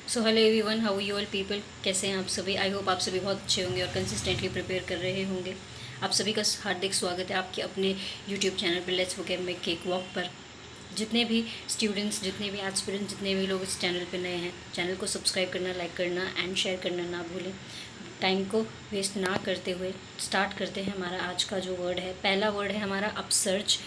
So hello everyone, how you all people, कैसे हैं आप सभी। आई होप आप सभी बहुत अच्छे होंगे और कंसिस्टेंटली प्रिपेयर कर रहे होंगे। आप सभी का हार्दिक स्वागत है आपके अपने यूट्यूब चैनल पर लेट्स वुक में केक वॉक पर। जितने भी स्टूडेंट्स, जितने भी एस्पिरेंट्स, जितने भी लोग इस चैनल पर नए हैं, चैनल को सब्सक्राइब करना, लाइक करना एंड शेयर करना ना भूलें। टाइम को वेस्ट ना करते हुए स्टार्ट करते हैं। हमारा आज का जो वर्ड है, पहला वर्ड है हमारा अपसर्च।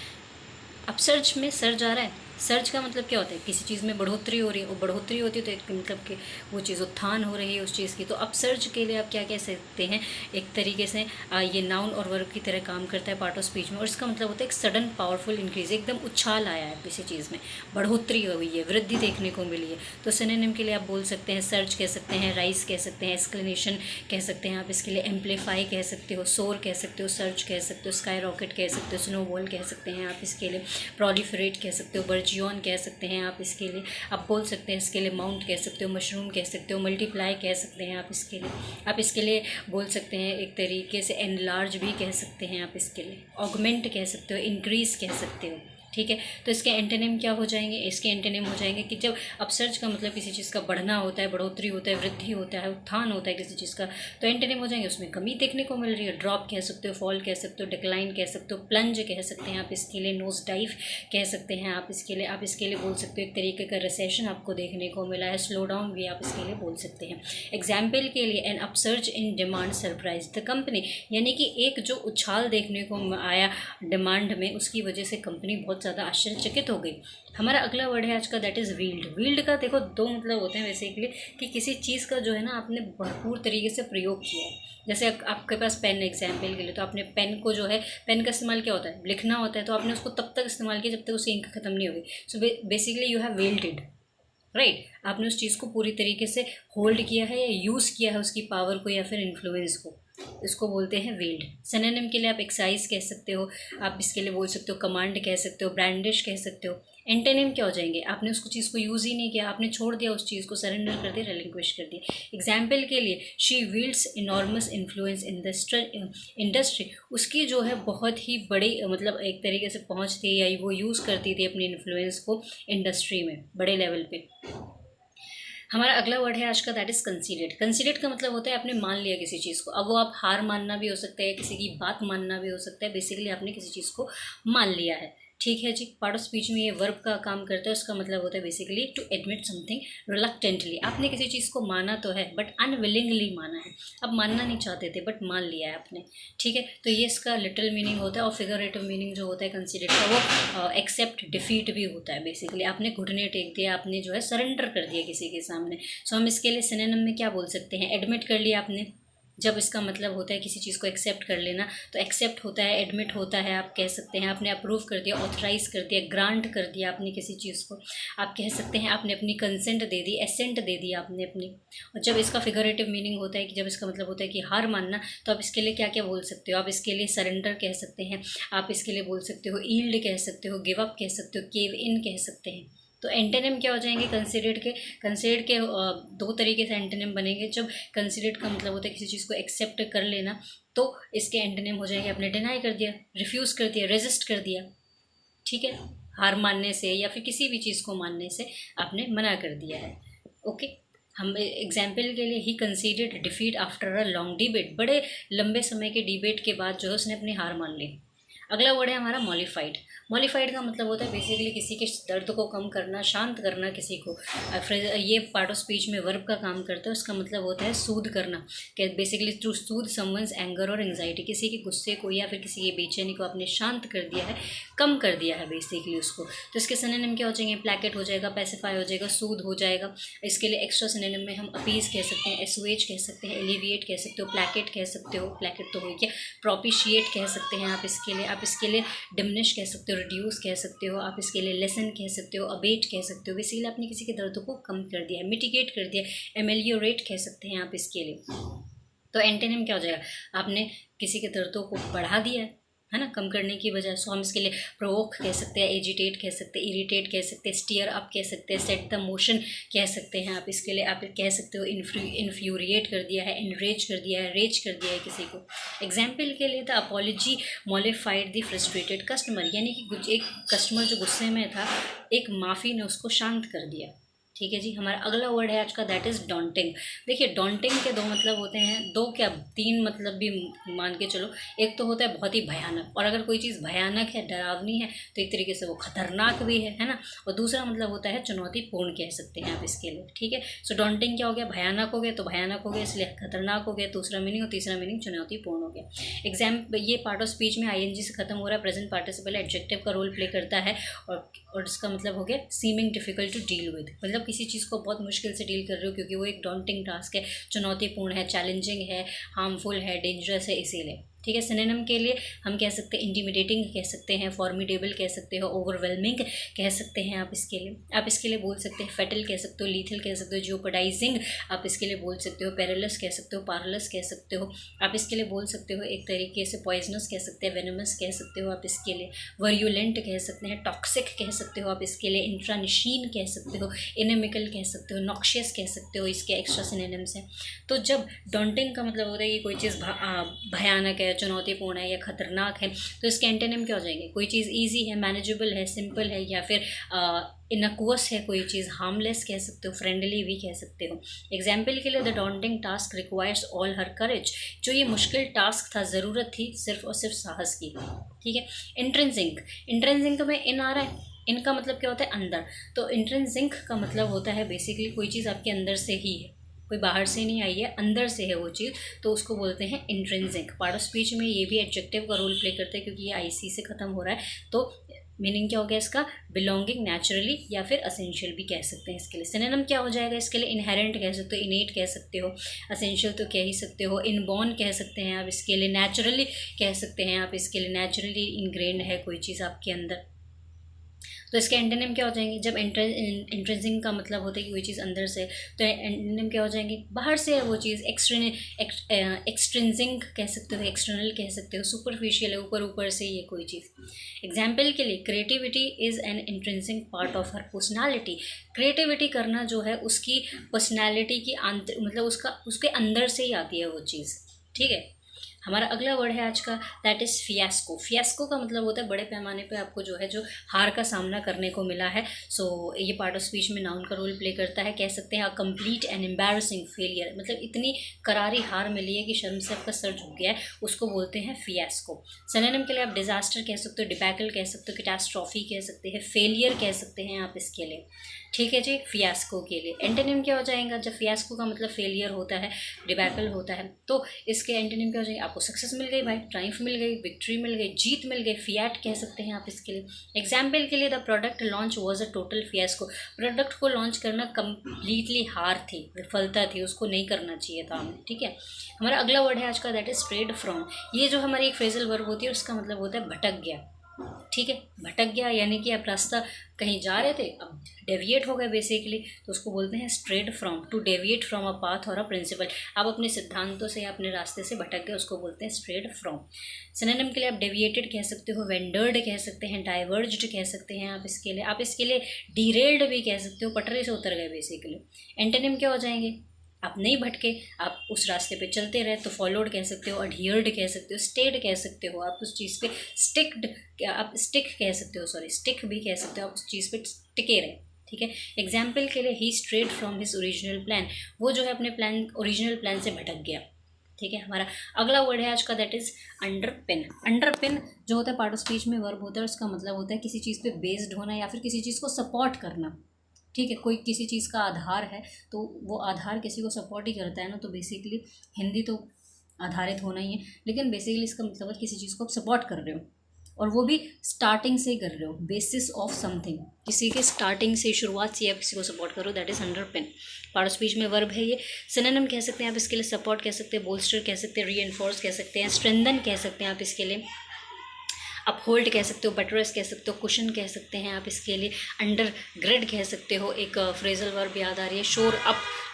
अपसर्च में सर्च आ रहा है। सर्च का मतलब क्या होता है, किसी चीज़ में बढ़ोतरी हो रही है, और बढ़ोतरी होती है तो एक मतलब कि वो चीज़ उत्थान हो रही है उस चीज़ की। तो अपसर्च के लिए आप क्या कह सकते हैं, एक तरीके से ये नाउन और वर्ब की तरह काम करता है पार्ट ऑफ स्पीच में, और इसका मतलब होता है एक सडन पावरफुल इंक्रीज, एकदम उछाल आया है किसी चीज़ में, बढ़ोतरी हुई है, वृद्धि देखने को मिली है। तो सिनोनिम के लिए आप बोल सकते हैं सर्च कह सकते हैं, राइज कह सकते हैं, एक्सक्लेनेशन कह सकते हैं, आप इसके लिए एम्पलीफाई कह सकते हो, सोर कह सकते हो, सर्च कह सकते हो, स्काई रॉकेट कह सकते हो, स्नोबॉल कह सकते हैं आप इसके लिए, प्रोलिफरेट कह सकते हो, बर्जियन कह सकते हैं आप इसके लिए, आप बोल सकते हैं इसके लिए माउंट कह सकते हो, मशरूम कह सकते हो, मल्टीप्लाई कह सकते हैं आप इसके लिए। आप इसके लिए बोल सकते हैं एक तरीके से एनलार्ज भी कह सकते हैं आप इसके लिए, ऑगमेंट कह सकते हो, इंक्रीज कह सकते हो। ठीक है, तो इसके एंटोनिम क्या हो जाएंगे, इसके एंटोनिम हो जाएंगे कि जब अपसर्च का मतलब किसी चीज़ का बढ़ना होता है, बढ़ोतरी होता है, वृद्धि होता है, उत्थान होता है किसी चीज़ का, तो एंटोनिम हो जाएंगे उसमें कमी देखने को मिल रही है। ड्रॉप कह सकते हो, फॉल कह सकते हो, डिक्लाइन कह सकते हो, प्लंज कह सकते हैं आप इसके लिए, नोज डाइव कह सकते हैं आप इसके लिए। आप इसके लिए बोल सकते हो एक तरीके का रिसेशन आपको देखने को मिला है, स्लो डाउन भी आप इसके लिए बोल सकते हैं। एग्जाम्पल के लिए an upsurge in demand surprise the company, यानी कि एक जो उछाल देखने को आया डिमांड में, उसकी वजह से कंपनी बहुत ज़्यादा आश्चर्यचकित हो गई। हमारा अगला वर्ड है आज का, दैट इज़ वील्ड। वील्ड का देखो दो मतलब होते हैं बेसिकली, कि किसी चीज़ का जो है ना आपने भरपूर तरीके से प्रयोग किया है। जैसे आपके पास पेन, एग्जाम्पल के लिए, तो आपने पेन को जो है, पेन का इस्तेमाल क्या होता है, लिखना होता है, तो आपने उसको तब तक इस्तेमाल किया जब तक उसकी इंक खत्म नहीं होगी। So basically you have wielded, right. आपने उस चीज़ को पूरी तरीके से होल्ड किया है या यूज़ किया है उसकी पावर को या फिर इन्फ्लुएंस को, इसको बोलते हैं वेल्ड। सिनोनिम के लिए आप एक्साइज कह सकते हो, आप इसके लिए बोल सकते हो कमांड कह सकते हो, ब्रांडिश कह सकते हो। एंटेनिम क्या हो जाएंगे, आपने उसको चीज़ को यूज़ ही नहीं किया, आपने छोड़ दिया उस चीज़ को, सरेंडर कर दिया, रिलिंक्विश कर दिया। एग्जाम्पल के लिए she wields enormous influence in the industry, उसकी जो है बहुत ही बड़ी मतलब एक तरीके से पहुँच थी, या वो यूज़ करती थी अपनी इन्फ्लुएंस को इंडस्ट्री में बड़े लेवल पे। हमारा अगला वर्ड है आज का, दैट इज़ कंसीडेड। कंसीडेड का मतलब होता है आपने मान लिया किसी चीज़ को। अब वो आप हार मानना भी हो सकता है, किसी की बात मानना भी हो सकता है, बेसिकली आपने किसी चीज़ को मान लिया है। ठीक है जी, पार्ट ऑफ स्पीच में ये वर्ब का काम करता है, उसका मतलब होता है basically to admit something reluctantly. आपने किसी चीज़ को माना तो है बट अनविलिंगली माना है, आप मानना नहीं चाहते थे बट मान लिया है आपने। ठीक है, तो ये इसका लिटरल मीनिंग होता है, और फिगरेटिव मीनिंग जो होता है कंसीडर का, वो एक्सेप्ट डिफीट भी होता है। बेसिकली आपने घुटने टेक दिया, आपने जो है सरेंडर कर दिया किसी के सामने। सो हम इसके लिए सिनोनिम में क्या बोल सकते हैं, एडमिट कर लिया आपने, जब इसका मतलब होता है किसी चीज़ को एक्सेप्ट कर लेना, तो एक्सेप्ट होता है, एडमिट होता है, आप कह सकते हैं आपने अप्रूव कर दिया, ऑथराइज कर दिया, ग्रांट कर दिया आपने किसी चीज़ को। आप कह सकते हैं आपने अपनी कंसेंट दे दी, एसेंट दे दिया आपने अपनी। और जब इसका फिगरेटिव मीनिंग होता है कि जब इसका मतलब होता है कि हार मानना, तो आप इसके लिए क्या क्या बोल सकते हो, आप इसके लिए सरेंडर कह सकते हैं, आप इसके लिए बोल सकते हो ईल्ड कह सकते हो, गिव अप कह सकते हो, केव इन कह सकते हैं। तो एंटोनिम क्या हो जाएंगे कंसीडर्ड के, कंसीडर्ड के दो तरीके से एंटोनिम बनेंगे। जब कंसीडर्ड का मतलब होता है किसी चीज़ को एक्सेप्ट कर लेना, तो इसके एंटोनिम हो जाएंगे आपने डिनाई कर दिया, रिफ्यूज़ कर दिया, रेजिस्ट कर दिया। ठीक है, हार मानने से या फिर किसी भी चीज़ को मानने से आपने मना कर दिया है। ओके, हम एग्जाम्पल के लिए he considered defeat after a long debate, बड़े लंबे समय के डिबेट के बाद जो है उसने अपनी हार मान ली। अगला वर्ड है हमारा मॉलिफाइड। मॉलिफाइड का मतलब होता है बेसिकली किसी के दर्द को कम करना, शांत करना किसी को। ये पार्ट ऑफ स्पीच में वर्ब का काम करता है, उसका मतलब होता है सूद करना, कि basically to soothe someone's anger और एंग्जाइटी, किसी के गुस्से को या फिर किसी की बेचैनी को आपने शांत कर दिया है, कम कर दिया है बेसिकली उसको। तो इसके सिनोनिम क्या हो जाएंगे, प्लैकेट हो जाएगा, पैसिफाई हो जाएगा, सूद हो जाएगा। इसके लिए एक्स्ट्रा सिनोनिम में हम अपीज कह सकते हैं, एसुएज कह सकते हैं, एलिविएट कह सकते हो, प्लैकेट कह सकते हो, प्लैकेट तो हो गया, प्रोपिशिएट कह सकते हैं आप इसके लिए, आप इसके लिए डिमिनिश कह सकते हो, रिड्यूस कह सकते हो, आप इसके लिए लेसन कह सकते हो, अबेट कह सकते हो। बेसिकली आपने किसी के दर्द को कम कर दिया है, मिटिगेट कर दिया, एमेलियोरेट कह सकते हैं आप इसके लिए। तो एंटोनिम क्या हो जाएगा, आपने किसी के दर्दों को बढ़ा दिया है ना, कम करने की बजाय। सो हम इसके लिए प्रोवोक कह सकते हैं, एजिटेट कह सकते हैं, इरिटेट कह सकते हैं, स्टीयर अप कह सकते हैं, सेट द मोशन कह सकते हैं आप इसके लिए। आप कह सकते हो इन्फ्यूरिएट कर दिया है, एनरेज कर दिया है, रेज कर दिया है किसी को। एग्जाम्पल के लिए the apology mollified the frustrated customer, यानी कि एक कस्टमर जो गुस्से में था, एक माफ़ी ने उसको शांत कर दिया। ठीक है जी। हमारा अगला वर्ड है आज का, दैट इज़ डॉन्टिंग। देखिए डॉन्टिंग के दो मतलब होते हैं, दो क्या तीन मतलब भी मान के चलो। एक तो होता है बहुत ही भयानक, और अगर कोई चीज़ भयानक है, डरावनी है, तो एक तरीके से वो खतरनाक भी है ना। और दूसरा मतलब होता है चुनौतीपूर्ण, कह सकते हैं आप इसके लिए। ठीक है, सो डॉन्टिंग क्या हो गया, भयानक हो गया, तो भयानक हो गया इसलिए खतरनाक हो गया दूसरा मीनिंग, और तीसरा मीनिंग चुनौतीपूर्ण हो गया। ये पार्ट ऑफ स्पीच में आईएनजी से खत्म हो रहा है, प्रेजेंट पार्टिसिपल एडजेक्टिव का रोल प्ले करता है, और इसका मतलब हो गया seeming difficult to deal with, मतलब किसी चीज़ को बहुत मुश्किल से डील कर रहे हो क्योंकि वो एक डॉन्टिंग टास्क है, चुनौतीपूर्ण है, चैलेंजिंग है, हार्मफुल है, डेंजरस है, इसीलिए। ठीक है, सिनोनिम के लिए हम कह सकते हैं इंटिमिडेटिंग कह सकते हैं, फॉर्मिडेबल कह सकते हो, ओवरवेलमिंग कह सकते हैं आप इसके लिए। आप इसके लिए बोल सकते हैं फेटल कह सकते हो, लीथल कह सकते हो, जियोपडाइजिंग आप इसके लिए बोल सकते हो, पेरिलस कह सकते हो, पारलस कह सकते हो। आप इसके लिए बोल सकते हो एक तरीके से पॉइजनस कह सकते हैं, वेनमस कह सकते हो आप इसके लिए, वर्यूलेंट कह सकते हैं, टॉक्सिक कह सकते हो आप इसके लिए, इंट्रानिशीन कह सकते हो, इनेमिकल कह सकते हो, नॉक्शियस कह सकते हो, इसके एक्स्ट्रा सिनोनिम्स हैं। तो जब डॉन्टिंग का मतलब होता है कि कोई चीज़ भयानक है, चुनौतीपूर्ण है या खतरनाक है, तो इसके एंटोनिम क्या हो जाएंगे, कोई चीज़ ईजी है, मैनेजेबल है, सिंपल है, या फिर इनक्वस है कोई चीज़, हार्मलेस कह सकते हो, फ्रेंडली भी कह सकते हो। एग्जाम्पल के लिए the daunting task requires all her courage, जो ये मुश्किल टास्क था, ज़रूरत थी सिर्फ और सिर्फ साहस की। ठीक है, इंट्रेंसिंग में इन आ रहा है, इनका मतलब क्या होता है अंदर, तो इंट्रेंसिंग का मतलब होता है बेसिकली कोई चीज़ आपके अंदर से ही है, कोई बाहर से नहीं आई है, अंदर से है वो चीज़, तो उसको बोलते हैं इंट्रिंसिक। पार्ट ऑफ स्पीच में ये भी एडजेक्टिव का रोल प्ले करते हैं क्योंकि ये आईसी से खत्म हो रहा है, तो मीनिंग क्या हो गया इसका, बिलोंगिंग, नेचुरली, या फिर असेंशियल भी कह सकते हैं इसके लिए। सिनोनिम क्या हो जाएगा इसके लिए, इनहेरेंट कह सकते हो, इनेट कह सकते हो, असेंशियल तो कह ही सकते हो, इनबॉर्न कह सकते हैं आप इसके लिए, नेचुरली कह सकते हैं आप इसके लिए, नेचुरली इनग्रेन्ड है कोई चीज़ आपके अंदर। तो इसके एंटोनिम क्या हो जाएंगे, जब इंट्रेंसिंग का मतलब होता है कि कोई चीज़ अंदर से, तो एंटोनिम क्या हो जाएंगे, बाहर से है वो चीज़, एक्सट्रिंसिंग कह सकते हो, एक्सटर्नल कह सकते हो, सुपरफिशियल है, ऊपर ऊपर से ये कोई चीज़। एग्जाम्पल के लिए creativity is an intrinsic part of her personality, creativity करना जो है उसकी पर्सनैलिटी की मतलब उसके अंदर से ही आती है वो चीज़। ठीक है, हमारा अगला वर्ड है आज का, दैट इज़ फियास्को। फियास्को का मतलब होता है बड़े पैमाने पे आपको जो है जो हार का सामना करने को मिला है। सो ये पार्ट ऑफ स्पीच में नाउन का रोल प्ले करता है, कह सकते हैं कंप्लीट एंड एम्बैरसिंग फेलियर, मतलब इतनी करारी हार मिली है कि शर्म से आपका सर झुक गया है, उसको बोलते हैं फियास्को। सिनोनिम के लिए आप डिजास्टर कह सकते हो, डिबैकल कह सकते हो, कैटास्ट्रॉफी कह सकते हैं, फेलियर कह सकते हैं आप इसके लिए। ठीक है जी, फियास्को के लिए एंटोनिम क्या हो जाएगा, जब फियास्को का मतलब फेलियर होता है, डिबैकल होता है, तो इसके एंटोनिम क्या हो जाएंगे, आपको सक्सेस मिल गई भाई, ट्राइम्फ मिल गई, विक्ट्री मिल गई, जीत मिल गई, फियाट कह सकते हैं आप इसके लिए। एग्जाम्पल के लिए the product launch was a total fiasco, product को लॉन्च करना कम्प्लीटली हार थी, विफलता थी, उसको नहीं करना चाहिए था हमें। ठीक है, हमारा अगला वर्ड है आज का, दैट इज स्ट्रेड फ्रॉम। ये जो हमारी एक फ्रेजल वर्ब होती है उसका मतलब होता है भटक गया। ठीक है, भटक गया यानी कि आप रास्ता कहीं जा रहे थे, अब डेविएट हो गए बेसिकली, तो उसको बोलते हैं strayed from, to deviate from a path और अ प्रिंसिपल। आप अपने सिद्धांतों से या अपने रास्ते से भटक गए, उसको बोलते हैं स्ट्रेड फ्रॉम। सिनोनिम के लिए आप डेविएटेड कह सकते हो, वेंडर्ड कह सकते हैं, डाइवर्ज्ड कह सकते हैं आप इसके लिए। आप इसके लिए डीरेल्ड भी कह सकते हो, पटरी से उतर गए बेसिकली। एंटोनिम क्या हो जाएंगे, आप नहीं भटके, आप उस रास्ते पे चलते रहे, तो फॉलोड कह सकते हो, अडहियर्ड कह सकते हो, स्टेड कह सकते हो, आप उस चीज़ पे स्टिक्ड, आप स्टिक कह सकते हो, सॉरी स्टिक भी कह सकते हो, आप उस चीज़ पे टिके रहे। ठीक है, एग्जाम्पल के लिए he strayed from his original plan, वो जो है अपने ओरिजिनल प्लान से भटक गया। ठीक है, हमारा अगला वर्ड है आज का, दैट इज अंडरपिन। अंडरपिन जो होता है पार्ट ऑफ स्पीच में वर्ब होता है, उसका मतलब होता है किसी चीज़ पे बेस्ड होना या फिर किसी चीज़ को सपोर्ट करना। ठीक है, कोई किसी चीज़ का आधार है तो वो आधार किसी को सपोर्ट ही करता है ना, तो बेसिकली हिंदी तो आधारित होना ही है, लेकिन बेसिकली इसका मतलब है किसी चीज़ को आप सपोर्ट कर रहे हो, और वो भी स्टार्टिंग से ही कर रहे हो, बेसिस ऑफ समथिंग, किसी के स्टार्टिंग से, शुरुआत से आप किसी को सपोर्ट करो, that is अंडरपिन। Part of speech में वर्ब है ये। सिनोनिम कह सकते हैं आप इसके लिए, सपोर्ट कह सकते हैं, बोल्स्टर कह सकते हैं, रीएनफोर्स कह सकते हैं, स्ट्रेंथन कह सकते हैं आप इसके लिए, अपहोल्ड कह सकते हो, बटरस कह सकते हो, कुशन कह सकते हैं आप इसके लिए, अंडर ग्रेड कह सकते हो, एक फ्रेजल वर्ब याद आ रही है,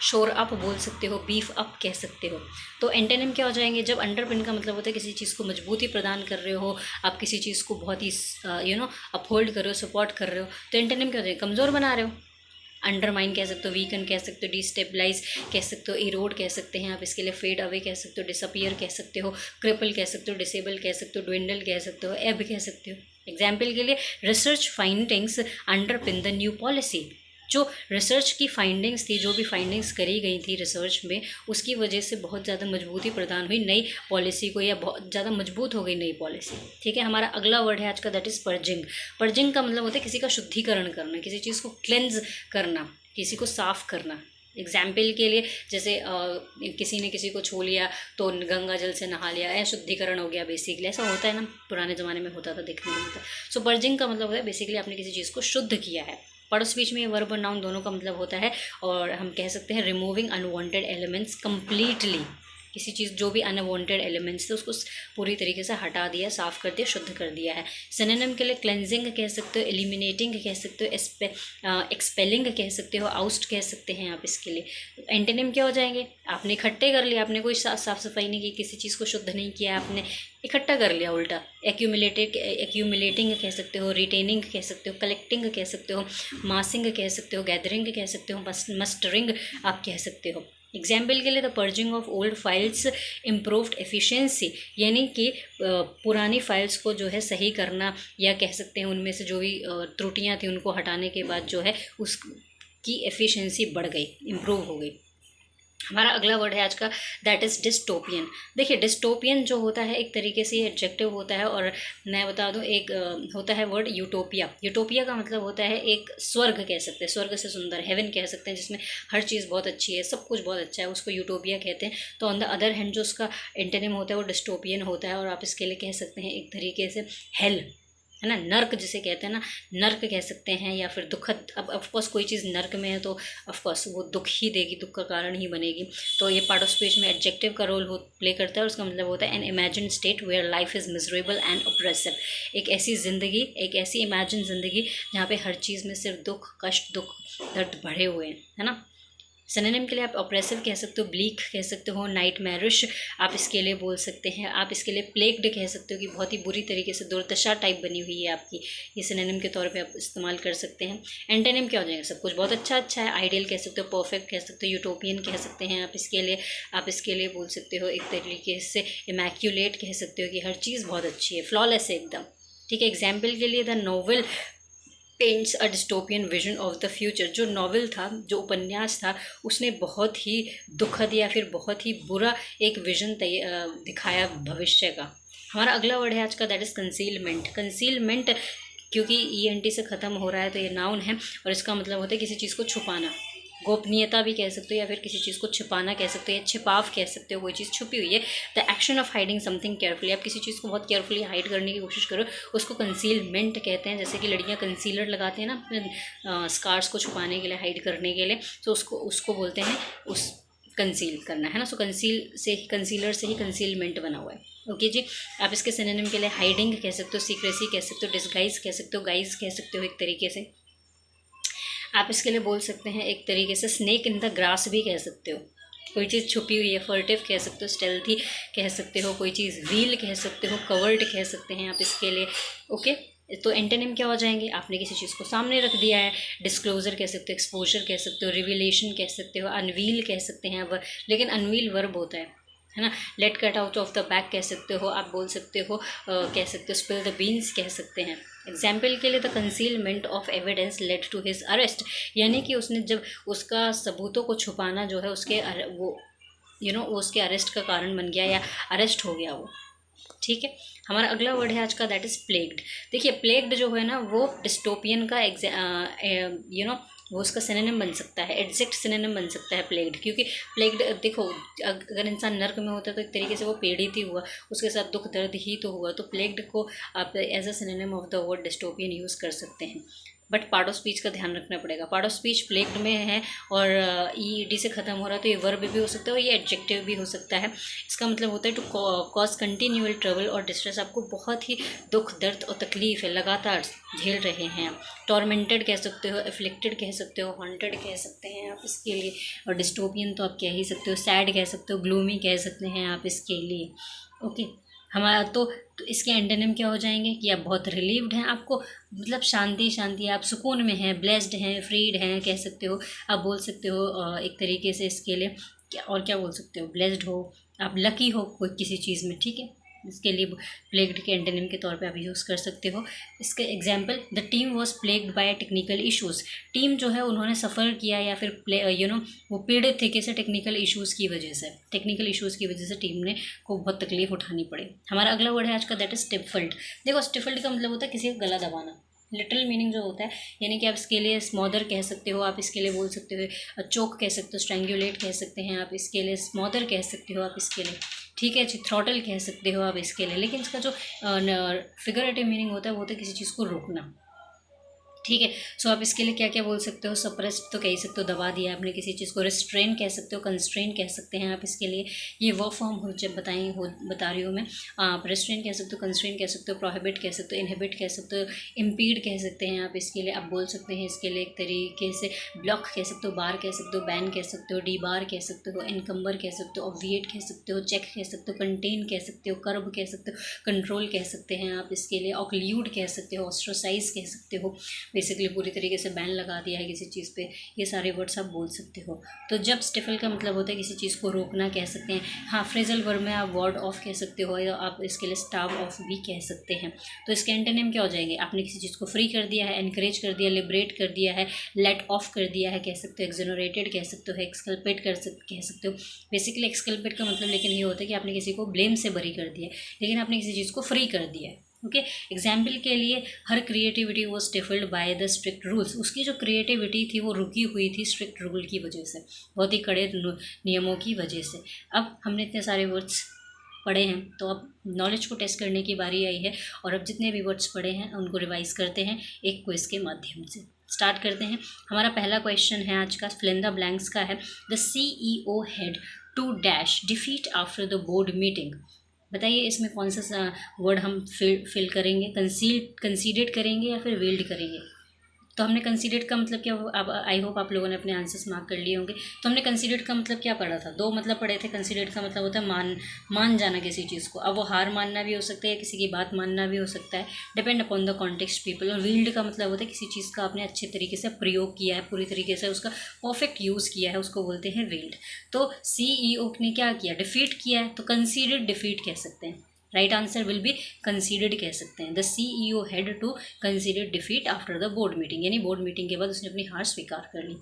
शोर अप बोल सकते हो, बीफ अप कह सकते हो। तो एंटोनिम क्या हो जाएंगे, जब अंडरपिन का मतलब होता है किसी चीज़ को मजबूती प्रदान कर रहे हो, आप किसी चीज़ को बहुत ही अपहोल्ड कर रहे हो, सपोर्ट कर रहे हो, तो एंटोनिम क्या हो जाएगा, कमज़ोर बना रहे हो। अंडरमाइन कह सकते हो, वीकन कह सकते हो, डिस्टेबलाइज कह सकते हो, इरोड कह सकते हैं आप इसके लिए, फेड अवे कह सकते हो, डिसअपियर कह सकते हो, क्रिपल कह सकते हो, डिसेबल कह सकते हो, ड्विंडल कह सकते हो, एब कह सकते हो। एग्जाम्पल के लिए research findings अंडरपिन the new policy, जो रिसर्च की फाइंडिंग्स थी, जो भी फाइंडिंग्स करी गई थी रिसर्च में, उसकी वजह से बहुत ज़्यादा मजबूती प्रदान हुई नई पॉलिसी को, या बहुत ज़्यादा मजबूत हो गई नई पॉलिसी। ठीक है, हमारा अगला वर्ड है आज का, दैट इज़ पर्जिंग। पर्जिंग का मतलब होता है किसी का शुद्धिकरण करना, किसी चीज़ को क्लेंज करना, किसी को साफ करना। एग्जाम्पल के लिए जैसे किसी ने किसी को छू लिया तो गंगा जल से नहा लिया, या शुद्धिकरण हो गया बेसिकली, ऐसा होता है ना, पुराने ज़माने में होता था, देखने को मिलता। सो पर्जिंग का मतलब है बेसिकली आपने किसी चीज़ को शुद्ध किया है। पार्ट ऑफ स्पीच में ये वर्ब और नाउन दोनों का मतलब होता है, और हम कह सकते हैं रिमूविंग अनवांटेड एलिमेंट्स कम्प्लीटली। किसी चीज़ जो भी अनवांटेड एलिमेंट्स थे उसको पूरी तरीके से हटा दिया, साफ़ कर दिया, शुद्ध कर दिया है। सिनोनिम के लिए क्लेंजिंग कह सकते हो, एलिमिनेटिंग कह सकते हो, एक्सपेलिंग कह सकते हो, आउस्ट कह सकते हैं आप इसके लिए। एंटोनिम क्या हो जाएंगे? आपने इकट्ठे कर लिया, आपने कोई साफ़ सफाई नहीं की, किसी चीज़ को शुद्ध नहीं किया, आपने इकट्ठा कर लिया उल्टा। एक्यूमुलेटिंग कह सकते हो, रिटेनिंग कह सकते हो, कलेक्टिंग कह सकते हो, मासिंग कह सकते हो, गैदरिंग कह सकते हो, मस्टरिंग आप कह सकते हो। एग्जाम्पल के लिए the purging of old files improved efficiency, यानी कि पुरानी फाइल्स को जो है सही करना, या कह सकते हैं उनमें से जो भी त्रुटियां थी उनको हटाने के बाद जो है उसकी एफिशिएंसी बढ़ गई, इम्प्रूव हो गई। हमारा अगला वर्ड है आज का, दैट इज़ डिस्टोपियन। देखिए डिस्टोपियन जो होता है एक तरीके से ये एडजेक्टिव होता है, और मैं बता दूं एक होता है वर्ड यूटोपिया। यूटोपिया का मतलब होता है एक स्वर्ग कह सकते हैं, स्वर्ग से सुंदर, हेवन कह सकते हैं, जिसमें हर चीज़ बहुत अच्छी है, सब कुछ बहुत अच्छा है, उसको यूटोपिया कहते हैं। तो ऑन द अदर हैंड जो उसका एंटोनिम होता है वो डिस्टोपियन होता है, और आप इसके लिए कह सकते हैं एक तरीके से हेल, है ना, नर्क जिसे कहते हैं ना, नर्क कह सकते हैं, या फिर दुखद। अब ऑफकोर्स कोई चीज़ नर्क में है तो ऑफकोर्स वो दुख ही देगी, दुख का कारण ही बनेगी। तो ये पार्ट ऑफ स्पीच में एडजेक्टिव का रोल प्ले करता है, और उसका मतलब होता है an imagine state where life is miserable and oppressive. एक ऐसी ज़िंदगी, एक ऐसी इमेजिन ज़िंदगी जहाँ पे हर चीज़ में सिर्फ दुख, कष्ट, दुख, दर्द भरे हुए हैं, है ना। सिनोनिम के लिए आप ऑप्रेसिव कह सकते हो, ब्लीक कह सकते हो, नाइटमेरिश आप इसके लिए बोल सकते हैं। आप इसके लिए प्लेग्ड कह सकते हो कि बहुत ही बुरी तरीके से दुर्दशा टाइप बनी हुई है आपकी, ये सिनोनिम के तौर पे आप इस्तेमाल कर सकते हैं। एंटोनिम क्या हो जाएगा? सब कुछ बहुत अच्छा अच्छा है, आइडियल कह सकते हो, परफेक्ट कह सकते हो, यूटोपियन कह सकते हैं आप इसके लिए। आप इसके लिए बोल सकते हो एक तरीके से इमैक्यूलेट कह सकते हो कि हर चीज़ बहुत अच्छी है, फ्लॉलेस है एकदम। ठीक है, एग्जाम्पल के लिए the novel paints a dystopian vision of the future. जो नॉवल था, जो उपन्यास था, उसने बहुत ही दुखद या फिर बहुत ही बुरा एक विजन दिखाया भविष्य का। हमारा अगला वर्ड है आज का, दैट इज़ कंसीलमेंट। कंसीलमेंट क्योंकि ENT से ख़त्म हो रहा है तो ये नाउन है, और इसका मतलब होता है किसी चीज़ को छुपाना, गोपनीयता भी कह सकते हो, या फिर किसी चीज़ को छिपाना कह सकते हो, या छिपाव कह सकते हो, कोई चीज़ छुपी हुई है। The action of hiding something carefully, आप किसी चीज़ को बहुत केयरफुली हाइड करने की कोशिश करो, उसको कंसीलमेंट कहते हैं। जैसे कि लड़कियां कंसीलर लगाते हैं ना अपने स्कार्स को छुपाने के लिए, हाइड करने के लिए, तो उसको बोलते हैं उस कंसील करना, है ना। सो कंसीलर से ही कंसीलमेंट बना हुआ है। ओके जी, आप इसके सिनोनिम के लिए हाइडिंग कह सकते हो, सीक्रेसी कह सकते हो, डिस्गाइज कह सकते हो, गाइज कह सकते हो एक तरीके से। आप इसके लिए बोल सकते हैं एक तरीके से स्नेक इन द ग्रास भी कह सकते हो, कोई चीज़ छुपी हुई है, फर्टिव कह सकते हो, स्टेल्थी कह सकते हो, कोई चीज़ व्हील कह सकते हो, कवर्ड कह सकते हैं आप इसके लिए। ओके, तो एंटोनिम क्या हो जाएंगे? आपने किसी चीज़ को सामने रख दिया है, डिस्क्लोजर कह सकते हो, एक्सपोजर कह सकते हो, रिविलेशन कह सकते हो, अनवील कह सकते हैं लेकिन अनवील वर्ब होता है ना। Let cat out of the bag कह सकते हो, आप बोल सकते हो, कह सकते हो स्पिल द बीन्स कह सकते हैं। एग्जाम्पल के लिए the concealment of evidence led to his arrest, यानी कि उसने जब उसका सबूतों को छुपाना जो है उसके वो वो उसके अरेस्ट का कारण बन गया, या अरेस्ट हो गया वो। ठीक है, हमारा अगला वर्ड है आज का, दैट इज़ प्लेग्ड। देखिए प्लेग्ड जो है ना वो डिस्टोपियन का वो उसका सिनोनिम बन सकता है, एग्जैक्ट सिनोनिम बन सकता है प्लेग्ड। क्योंकि प्लेग्ड देखो, अगर इंसान नर्क में होता है तो एक तरीके से वो पीड़ित ही हुआ, उसके साथ दुख दर्द ही तो हुआ। तो प्लेग्ड को आप as a synonym of the word dystopian use कर सकते हैं। बट पार्ट ऑफ स्पीच का ध्यान रखना पड़ेगा, पार्ट ऑफ स्पीच प्लेग्ड में है और ED से ख़त्म हो रहा है, तो ये वर्ब भी हो सकता है और ये एडजेक्टिव भी हो सकता है। इसका मतलब होता है टू कॉज कंटिन्यूअल ट्रबल और डिस्ट्रेस, आपको बहुत ही दुख दर्द और तकलीफ है, लगातार झेल रहे हैं आप। टॉर्मेंटेड कह सकते हो, एफ्लिक्टेड कह सकते हो, हॉन्टेड कह सकते हैं आप इसके लिए। और डिस्टोपियन तो आप कह ही सकते हो, सैड कह सकते हो, ग्लूमी कह सकते हैं आप इसके लिए। ओके, हमारा तो इसके एंटोनिम क्या हो जाएंगे कि आप बहुत रिलीव्ड हैं, आपको मतलब शांति शांति, आप सुकून में हैं, ब्लेस्ड हैं, फ्रीड हैं कह सकते हो। आप बोल सकते हो एक तरीके से इसके लिए क्या, और क्या बोल सकते हो, ब्लेस्ड हो, आप लकी हो कोई किसी चीज़ में। ठीक है, इसके लिए प्लेग्ड के एंटोनिम के तौर पे आप यूज़ कर सकते हो। इसके example, the team was plagued by technical issues. Team जो है उन्होंने सफ़र किया या फिर वो पीड़ित थे किसी टेक्निकल इश्यूज़ की वजह से। टेक्निकल इश्यूज़ की वजह से टीम ने को बहुत तकलीफ उठानी पड़ी। हमारा अगला वर्ड है आज का, दैट इज स्टिफल्ड। देखो स्टिफल्ड का मतलब होता है किसी का गला दबाना। लिटरल मीनिंग जो होता है, यानी कि आप इसके लिए स्मॉदर कह सकते हो, आप इसके लिए बोल सकते हो चोक कह सकते हो, स्ट्रैंगुलेट कह सकते हैं आप इसके लिए, स्मॉदर कह सकते हो आप इसके लिए, ठीक है जी, थ्रॉटल कह सकते हो आप इसके लिए। लेकिन इसका जो फिगरेटिव मीनिंग होता है वो होता है किसी चीज़ को रोकना, ठीक है। सो आप इसके लिए क्या क्या बोल सकते हो, सप्रेस्ड तो कह ही सकते हो, दबा दिया आपने किसी चीज़ को, रिस्ट्रेन कह सकते हो, कंस्ट्रेन कह सकते हैं आप इसके लिए। ये वर्ब फॉर्म हो जब बता रही हूँ मैं, आप रिस्ट्रेन कह सकते हो, कंस्ट्रेन कह सकते हो, प्रोहिबिट कह सकते हो, इनहिबिट कह सकते हो, इम्पीड कह सकते हैं आप इसके लिए। आप बोल सकते हैं इसके लिए एक तरीके से ब्लॉक कह सकते हो, बार कह सकते हो, बैन कह सकते हो, डी बार कह सकते हो, इनकम्बर कह सकते हो, ऑब्विएट कह सकते हो, चेक कह सकते हो, कंटेन कह सकते हो, कर्ब कह सकते हो, कंट्रोल कह सकते हैं आप इसके लिए, ऑक्ल्यूड कह सकते हो, ऑस्ट्रोसाइज कह सकते हो, बेसिकली पूरी तरीके से बैन लगा दिया है किसी चीज़ पे। ये सारे वर्ड्स आप बोल सकते हो। तो जब स्टिफल का मतलब होता है किसी चीज़ को रोकना कह सकते हैं। हाँ, फ्रेजल वर्ब में आप वार्ड ऑफ कह सकते हो या आप इसके लिए स्टाव ऑफ भी कह सकते हैं। तो इसके एंटोनिम क्या हो जाएंगे, आपने किसी चीज़ को फ्री कर दिया है, एनकरेज कर दिया, लिबरेट कर दिया है, लेट ऑफ कर दिया है कह सकते हो, एक्सोनरेटेड कह सकते हो, एक्सकल्पेट कह सकते हो। बेसिकली एक्सकल्पेट का मतलब लेकिन ये होता है कि आपने किसी को ब्लेम से बरी कर दिया है, लेकिन आपने किसी चीज़ को फ्री कर दिया है। ओके, एग्जाम्पल के लिए, हर क्रिएटिविटी वो स्टिफल्ड बाय द स्ट्रिक्ट रूल्स। उसकी जो क्रिएटिविटी थी वो रुकी हुई थी स्ट्रिक्ट रूल की वजह से, बहुत ही कड़े नियमों की वजह से। अब हमने इतने सारे वर्ड्स पढ़े हैं, तो अब नॉलेज को टेस्ट करने की बारी आई है, और अब जितने भी वर्ड्स पढ़े हैं उनको रिवाइज करते हैं एक क्विज के माध्यम से। स्टार्ट करते हैं। हमारा पहला क्वेश्चन है आज का, फिल इन द ब्लैंक्स का है। The CEO had to dash defeat after the board meeting. बताइए इसमें कौन सा वर्ड हम फिल करेंगे, कंसीडेड करेंगे या फिर वेल्ड करेंगे। तो हमने कंसीडेड का मतलब क्या, अब आई होप आप लोगों ने अपने आंसर्स मार्क कर लिए होंगे। तो हमने कंसीडेड का मतलब क्या पढ़ा था, दो मतलब पढ़े थे। कंसीडेड का मतलब होता है मान जाना किसी चीज़ को। अब वो हार मानना भी हो सकता है, किसी की बात मानना भी हो सकता है, depend upon the context people. और विल्ड का मतलब होता है किसी चीज़ का आपने अच्छे तरीके से प्रयोग किया है, पूरी तरीके से उसका परफेक्ट यूज़ किया है, उसको बोलते हैं विल्ड। तो CEO ने क्या किया, डिफीट किया है, तो कंसीडेड डिफीट कह सकते हैं। Right answer will be considered कह सकते हैं। The CEO had to consider defeat after the board meeting, यानी बोर्ड मीटिंग के बाद उसने अपनी हार स्वीकार कर ली।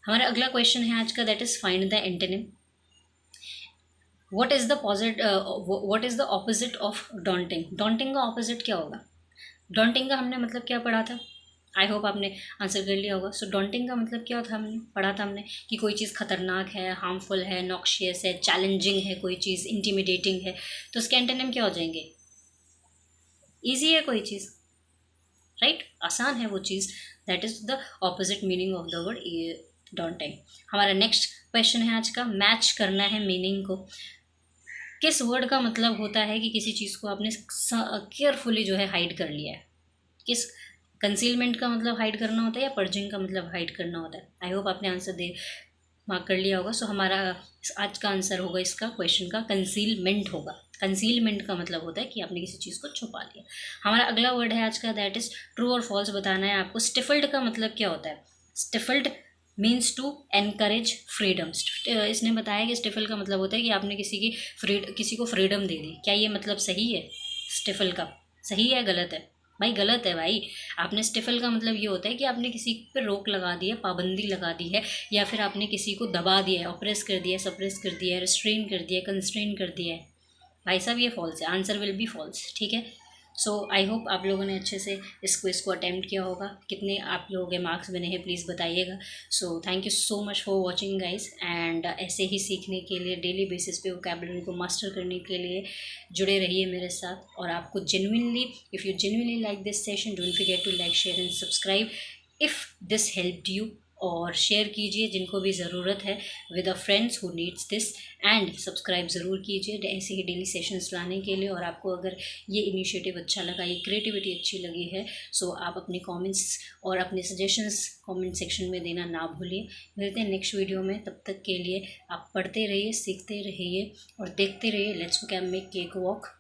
हमारा अगला क्वेश्चन है आज का, that is find the antonym. What is the opposite of daunting. Daunting का ऑपोजिट क्या होगा। डॉन्टिंग का हमने मतलब क्या पढ़ा था, आई होप आपने आंसर कर लिया होगा। सो डॉन्टिंग का मतलब क्या था, हमने पढ़ा था हमने कि कोई चीज़ खतरनाक है, हार्मफुल है, नॉक्शियस है, चैलेंजिंग है, कोई चीज़ इंटिमिडेटिंग है। तो उसके एंटोनिम क्या हो जाएंगे, ईजी है कोई चीज़, राइट, आसान है वो चीज़, that is the opposite meaning of the word daunting. हमारा नेक्स्ट क्वेश्चन है आज का, मैच करना है मीनिंग को। किस वर्ड का मतलब होता है कि किसी चीज़ को आपने केयरफुली जो है हाइड कर लिया है। किस, कंसीलमेंट का मतलब हाइड करना होता है या पर्जिंग का मतलब हाइड करना होता है। आई होप आपने आंसर दे मार्क कर लिया होगा। सो हमारा आज का आंसर होगा इसका क्वेश्चन का कंसीलमेंट होगा। कंसीलमेंट का मतलब होता है कि आपने किसी चीज़ को छुपा लिया। हमारा अगला वर्ड है आज का, दैट इज ट्रू और फॉल्स बताना है आपको। स्टिफल्ड का मतलब क्या होता है। स्टिफल्ड मीन्स टू एनकरेज फ्रीडम। इसने बताया कि स्टिफल का मतलब होता है कि आपने किसी को फ्रीडम दे दी। क्या ये मतलब सही है स्टिफल का, सही है गलत है भाई, गलत है भाई। आपने स्टिफल का मतलब ये होता है कि आपने किसी पर रोक लगा दी है, पाबंदी लगा दी है, या फिर आपने किसी को दबा दिया है, ऑप्रेस कर दिया है, सप्रेस कर दिया है, रिस्ट्रेन कर दिया है, कंस्ट्रेन कर दिया है। भाई साहब ये फॉल्स है, आंसर विल बी फॉल्स, ठीक है। सो आई होप आप लोगों ने अच्छे से इस क्विज को अटेम्प्ट किया होगा। कितने आप लोगों के मार्क्स बने हैं प्लीज़ बताइएगा। So thank you so much for watching guys, and ऐसे ही सीखने के लिए डेली बेसिस पे वोकैबुलरी को मास्टर करने के लिए जुड़े रहिए मेरे साथ। और आपको genuinely, if you genuinely like this session, don't forget to like, share and subscribe if this helped you. और शेयर कीजिए जिनको भी ज़रूरत है with a friends who needs this, and subscribe ज़रूर कीजिए ऐसे ही डेली सेशंस लाने के लिए। और आपको अगर ये इनिशिएटिव अच्छा लगा, ये क्रिएटिविटी अच्छी लगी है, सो आप अपने कमेंट्स और अपने सजेशंस कमेंट सेक्शन में देना ना भूलिए। मिलते हैं नेक्स्ट वीडियो में, तब तक के लिए आप पढ़ते रहिए, सीखते रहिए और देखते रहिए लेट्स मेक केक वॉक।